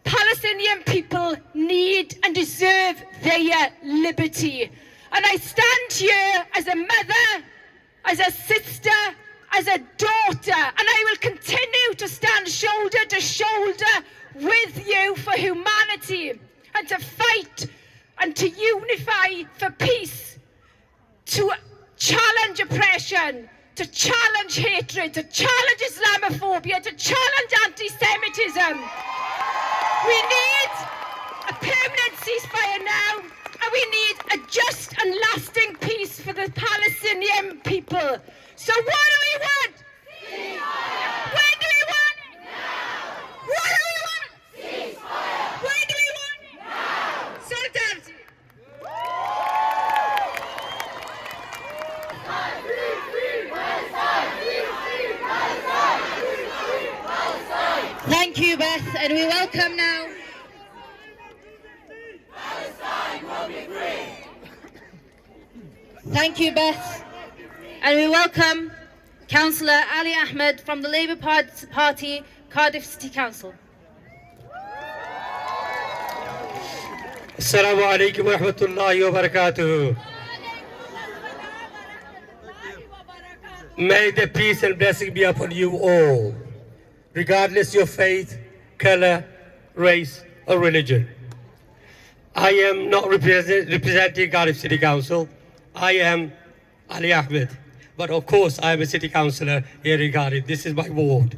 Palestinian people need and deserve their liberty. And I stand here as a mother, as a sister, as a daughter, and I will continue to stand shoulder to shoulder with you for humanity, and to fight and to unify for peace, to challenge oppression, to challenge hatred, to challenge Islamophobia, to challenge anti-Semitism. We need a permanent ceasefire now, and we need a just and lasting peace for the Palestinian people. So what do we want? Ceasefire. When do we want it? Now. What do we want? Ceasefire. When do we want it? Now. Solidarity. Thank you, Beth, and we welcome now. Palestine will be free. Thank you, Beth, and we welcome Councillor Ali Ahmed from the Labour Party, Cardiff City Council. Assalamu alaikum wa rahmatullahi wa barakatuh. May the peace and blessing be upon you all, regardless of your faith, color, race, or religion. I am not representing Cardiff City Council. I am Ali Ahmed. But of course, I am a city councillor here in Cardiff. This is my ward.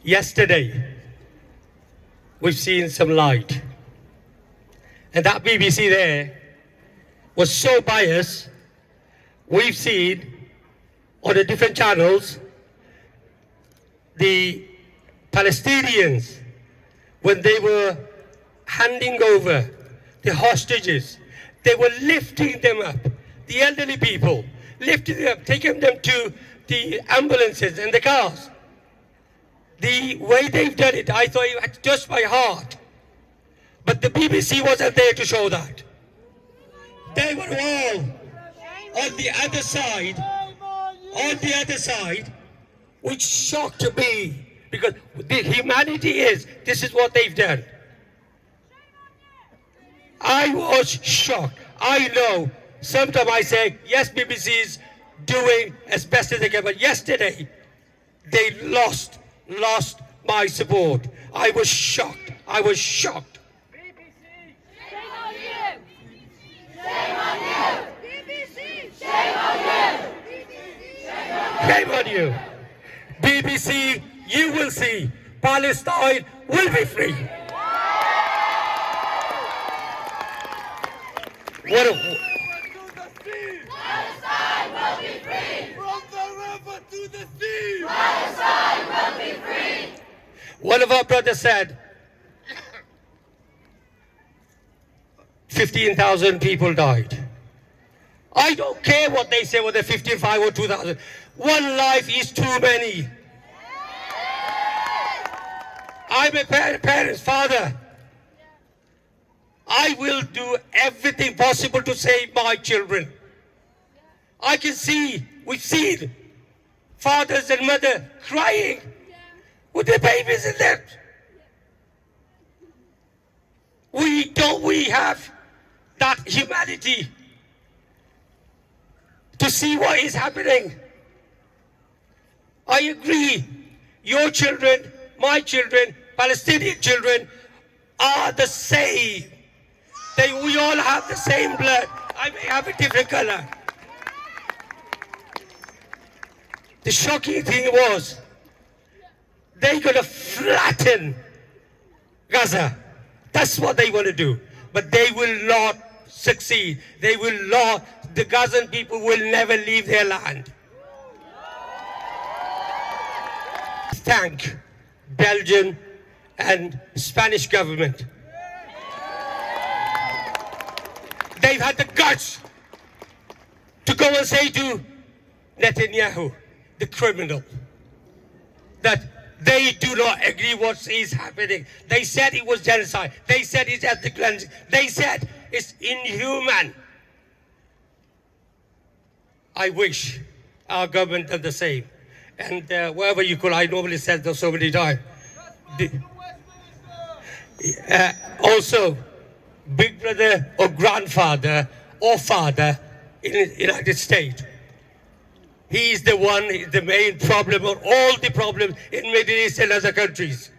Yesterday, we've seen some light. And that BBC there was so biased. We've seen on the different channels, the Palestinians, when they were handing over the hostages, they were lifting them up, the elderly people, lifting them up, taking them to the ambulances and the cars. The way they've done it, I thought it had touched my heart. But the BBC wasn't there to show that. They were all on the other side, which shocked me, because the humanity is, this is what they've done. I was shocked. I know, sometimes I say, yes, BBC is doing as best as they can, but yesterday, they lost my support. I was shocked. I was shocked. Shame on you! Shame on you! BBC! Shame on you! Shame on you. BBC, you will see. Palestine will be free. What a... Palestine will be free! From the river to the sea. Palestine will be free! One of our brothers said, 15,000 people died. I don't care what they say, whether 55 or 2,000. One life is too many. I'm a parent's father. I will do everything possible to save my children. I can see, we've seen fathers and mothers crying with their babies in them. We have that humanity to see what is happening. I agree, your children, my children, Palestinian children are the same. We all have the same blood. I may have a different color. The shocking thing was, they're going to flatten Gaza. That's what they want to do. But they will not succeed. They will not, the Gazan people will never leave their land. Thank Belgian and Spanish government. They've had the guts to go and say to Netanyahu, the criminal, that they do not agree what is happening. They said it was genocide. They said it's ethnic cleansing. They said it's inhuman. I wish our government did the same. And wherever you could, I normally said this so many times. Also, big brother or grandfather or father in the United States. He is the one, the main problem or all the problems in Middle East and other countries.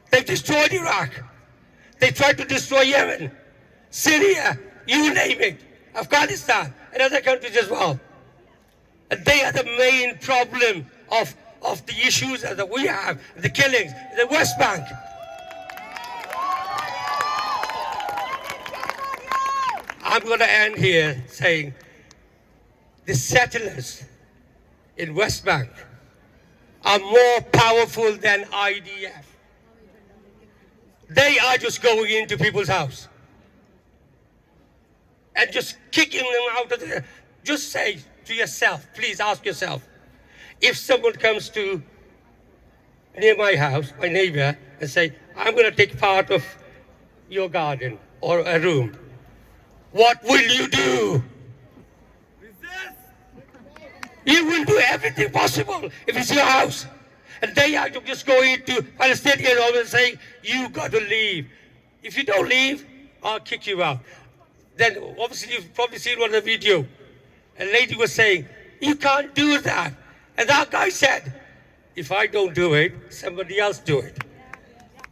They've destroyed Iraq. They tried to destroy Yemen, Syria, you name it, Afghanistan and other countries as well. And they are the main problem of the issues that we have, the killings, the West Bank. I'm going to end here saying the settlers in West Bank are more powerful than IDF. They are just going into people's house and just kicking them out of the... Just say to yourself, please ask yourself, if someone comes to near my house, my neighbor, and say, I'm going to take part of your garden or a room, what will you do? You will do everything possible if it's your house. And they are just going to Palestinian and saying, you got to leave. If you don't leave, I'll kick you out. Then obviously you've probably seen one of the video. A lady was saying, you can't do that. And that guy said, if I don't do it, somebody else do it.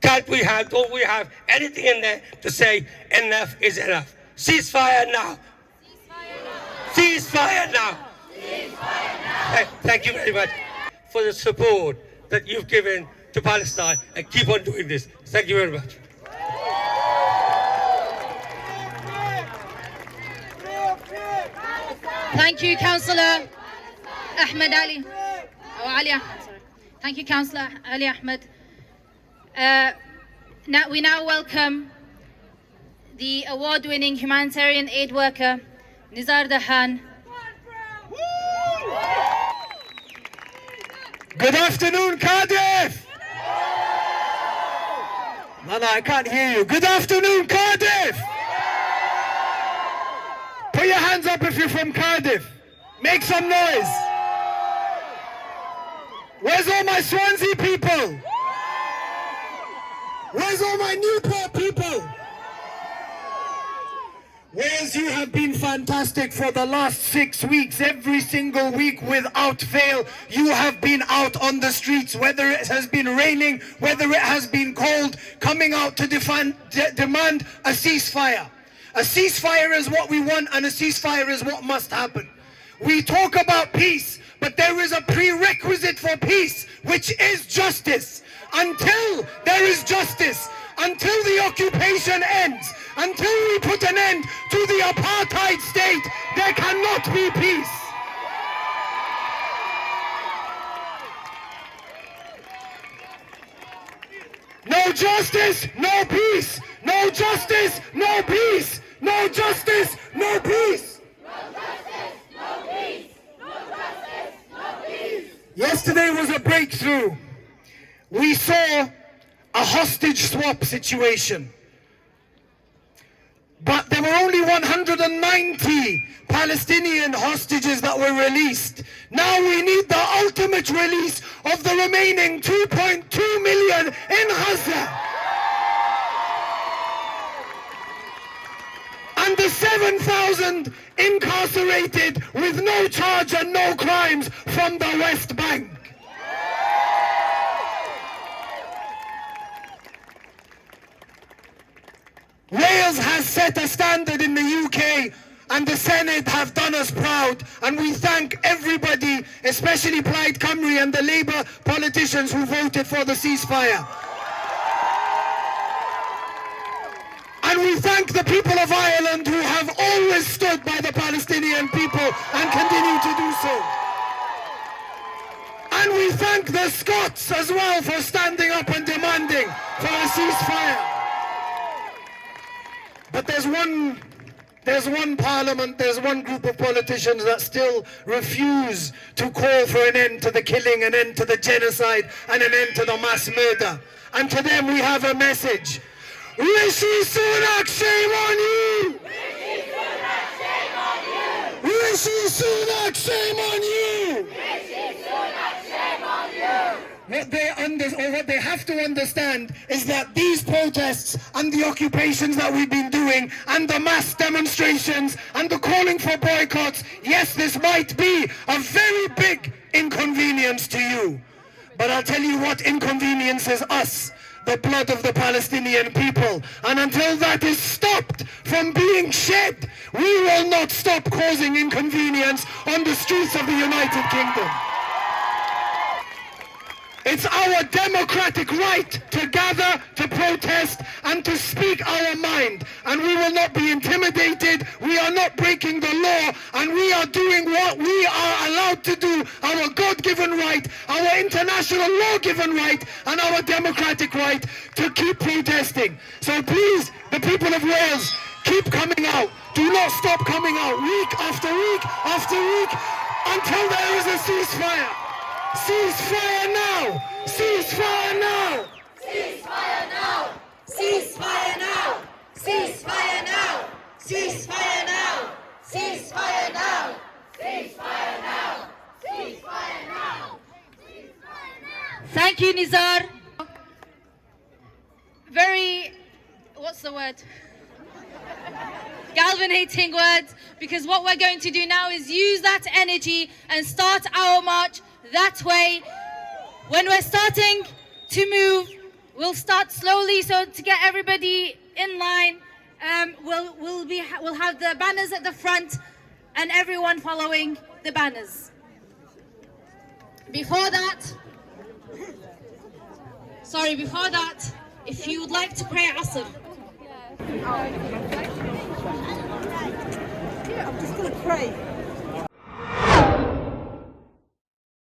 don't we have anything in there to say enough is enough? Ceasefire now. Ceasefire now. Thank you very much for the support that you've given to Palestine, and keep on doing this. Thank you very much. Thank you, Councillor Ahmed Ali. Oh, Ali Ahmed, sorry. Thank you, Councillor Ali Ahmed. We now welcome the award-winning humanitarian aid worker, Nizar Dahan. Good afternoon, Cardiff! No, I can't hear you. Good afternoon, Cardiff! Put your hands up if you're from Cardiff. Make some noise. Where's all my Swansea people? Where's all my Newport people? Wales, you have been fantastic for the last 6 weeks. Every single week without fail, you have been out on the streets, whether it has been raining, whether it has been cold, coming out to demand a ceasefire. A ceasefire is what we want, and a ceasefire is what must happen. We talk about peace, but there is a prerequisite for peace, which is justice. Until there is justice, until the occupation ends, until we put an end to the apartheid state, there cannot be peace. No justice, no peace. No justice, no peace. No justice, no peace. No justice, no peace. No justice, no peace. Yesterday was a breakthrough. We saw a hostage swap situation. But there were only 190 Palestinian hostages that were released. Now we need the ultimate release of the remaining 2.2 million in Gaza. And the 7,000 incarcerated with no charge and no crimes from the West Bank. Wales has set a standard in the UK, and the Senate have done us proud, and we thank everybody, especially Plaid Cymru and the Labour politicians who voted for the ceasefire. And we thank the people of Ireland who have always stood by the Palestinian people and continue to do so. And we thank the Scots as well for standing up and demanding for a ceasefire. But there's one parliament, there's one group of politicians that still refuse to call for an end to the killing, an end to the genocide, and an end to the mass murder. And to them we have a message. Rishi Sunak, shame on you! Rishi Sunak, shame on you! Rishi Sunak, shame on you! Rishi Sunak, shame on you! What they have to understand is that these protests and the occupations that we've been doing and the mass demonstrations and the calling for boycotts, yes, this might be a very big inconvenience to you. But I'll tell you what inconveniences us, the blood of the Palestinian people. And until that is stopped from being shed, we will not stop causing inconvenience on the streets of the United Kingdom. It's our democratic right to gather, to protest, and to speak our mind. And we will not be intimidated. We are not breaking the law, and we are doing what we are allowed to do, our God-given right, our international law-given right, and our democratic right to keep protesting. So please, the people of Wales, keep coming out. Do not stop coming out week after week after week until there is a ceasefire. Ceasefire now! Ceasefire now! Ceasefire now! Ceasefire now! Ceasefire now! Ceasefire now! Ceasefire now! Ceasefire now! Ceasefire now! Thank you, Nizar. Very, what's the word? Galvanating words, because what we're going to do now is use that energy and start our march that way. When we're starting to move, We'll start slowly, so to get everybody in line, we'll have the banners at the front and everyone following the banners. Before that, if you would like to pray Asr. Yeah, I'm just going to pray.